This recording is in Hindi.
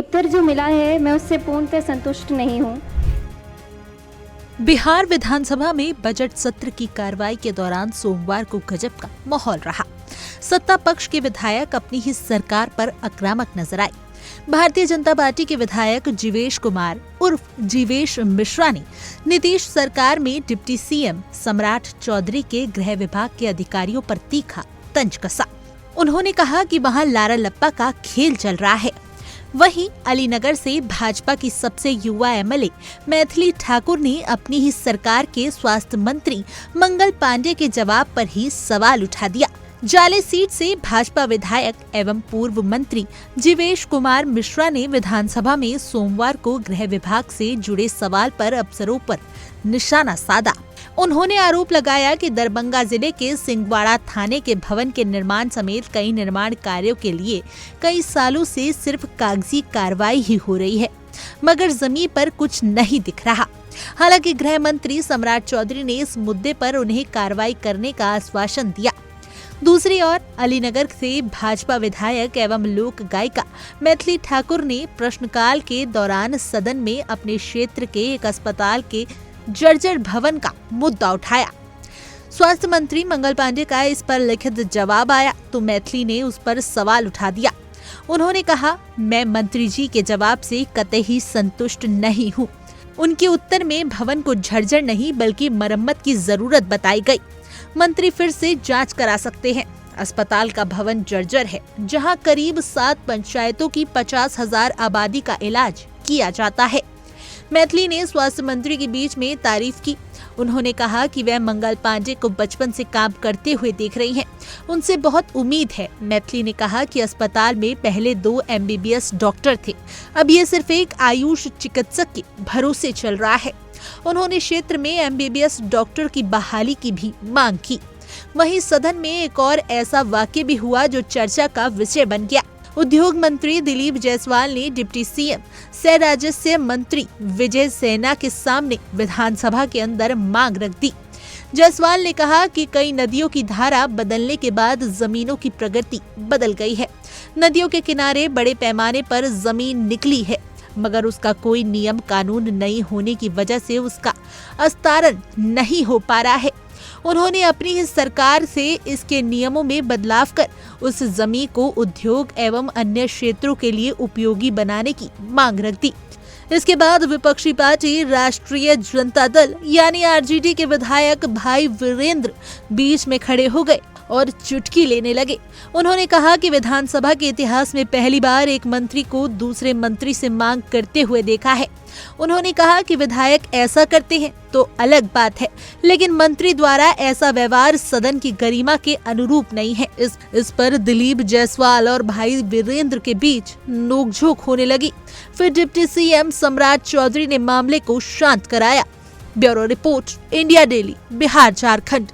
उत्तर जो मिला है मैं उससे पूर्णतः संतुष्ट नहीं हूँ। बिहार विधानसभा में बजट सत्र की कार्रवाई के दौरान सोमवार को गजब का माहौल रहा। सत्ता पक्ष के विधायक अपनी ही सरकार पर आक्रामक नजर आए। भारतीय जनता पार्टी के विधायक जीवेश कुमार उर्फ जीवेश मिश्रा ने नीतीश सरकार में डिप्टी सीएम सम्राट चौधरी के गृह विभाग के अधिकारियों पर तीखा तंज कसा। उन्होंने कहा कि वहां लारा लप्पा का खेल चल रहा है। वहीं अलीनगर से भाजपा की सबसे युवा एमएलए मैथिली ठाकुर ने अपनी ही सरकार के स्वास्थ्य मंत्री मंगल पांडे के जवाब पर ही सवाल उठा दिया। जाले सीट से भाजपा विधायक एवं पूर्व मंत्री जीवेश कुमार मिश्रा ने विधानसभा में सोमवार को गृह विभाग से जुड़े सवाल पर अफसरों पर निशाना साधा। उन्होंने आरोप लगाया कि दरभंगा जिले के सिंगवाड़ा थाने के भवन के निर्माण समेत कई निर्माण कार्यों के लिए कई सालों से सिर्फ कागजी कार्रवाई ही हो रही है, मगर जमीन पर कुछ नहीं दिख रहा। हालांकि गृह मंत्री सम्राट चौधरी ने इस मुद्दे पर उन्हें कार्रवाई करने का आश्वासन दिया। दूसरी ओर अलीनगर से भाजपा विधायक एवं लोक गायिका मैथिली ठाकुर ने प्रश्नकाल के दौरान सदन में अपने क्षेत्र के एक अस्पताल के जर्जर भवन का मुद्दा उठाया। स्वास्थ्य मंत्री मंगल पांडे का इस पर लिखित जवाब आया तो मैथिली ने उस पर सवाल उठा दिया। उन्होंने कहा, मैं मंत्री जी के जवाब से कतई संतुष्ट नहीं हूँ। उनके उत्तर में भवन को जर्जर नहीं बल्कि मरम्मत की जरूरत बताई गई। मंत्री फिर से जांच करा सकते हैं। अस्पताल का भवन जर्जर है, जहां करीब 7 पंचायतों की 50,000 आबादी का इलाज किया जाता है। मैथिली ने स्वास्थ्य मंत्री के बीच में तारीफ की। उन्होंने कहा कि वह मंगल पांडे को बचपन से काम करते हुए देख रही हैं। उनसे बहुत उम्मीद है। मैथिली ने कहा कि अस्पताल में पहले 2 MBBS डॉक्टर थे, अब ये सिर्फ एक आयुष चिकित्सक के भरोसे चल रहा है। उन्होंने क्षेत्र में MBBS डॉक्टर की बहाली की भी मांग की। वहीं सदन में एक और ऐसा वाकया भी हुआ जो चर्चा का विषय बन गया। उद्योग मंत्री दिलीप जायसवाल ने डिप्टी सीएम सह राजस्व मंत्री विजय सेना के सामने विधानसभा के अंदर मांग रख दी। जायसवाल ने कहा कि कई नदियों की धारा बदलने के बाद जमीनों की प्रगति बदल गई है। नदियों के किनारे बड़े पैमाने पर जमीन निकली है, मगर उसका कोई नियम कानून नहीं होने की वजह से उसका अस्तारण नहीं हो पा रहा है। उन्होंने अपनी ही सरकार से इसके नियमों में बदलाव कर उस जमीन को उद्योग एवं अन्य क्षेत्रों के लिए उपयोगी बनाने की मांग रख दी। इसके बाद विपक्षी पार्टी राष्ट्रीय जनता दल यानी आरजेडी के विधायक भाई वीरेंद्र बीच में खड़े हो गए और चुटकी लेने लगे। उन्होंने कहा कि विधानसभा के इतिहास में पहली बार एक मंत्री को दूसरे मंत्री से मांग करते हुए देखा है। उन्होंने कहा कि विधायक ऐसा करते हैं तो अलग बात है, लेकिन मंत्री द्वारा ऐसा व्यवहार सदन की गरिमा के अनुरूप नहीं है। इस पर दिलीप जायसवाल और भाई वीरेंद्र के बीच नोकझोंक होने लगी। फिर डिप्टी सीएम सम्राट चौधरी ने मामले को शांत कराया। Bureau report, India daily, Bihar Jharkhand.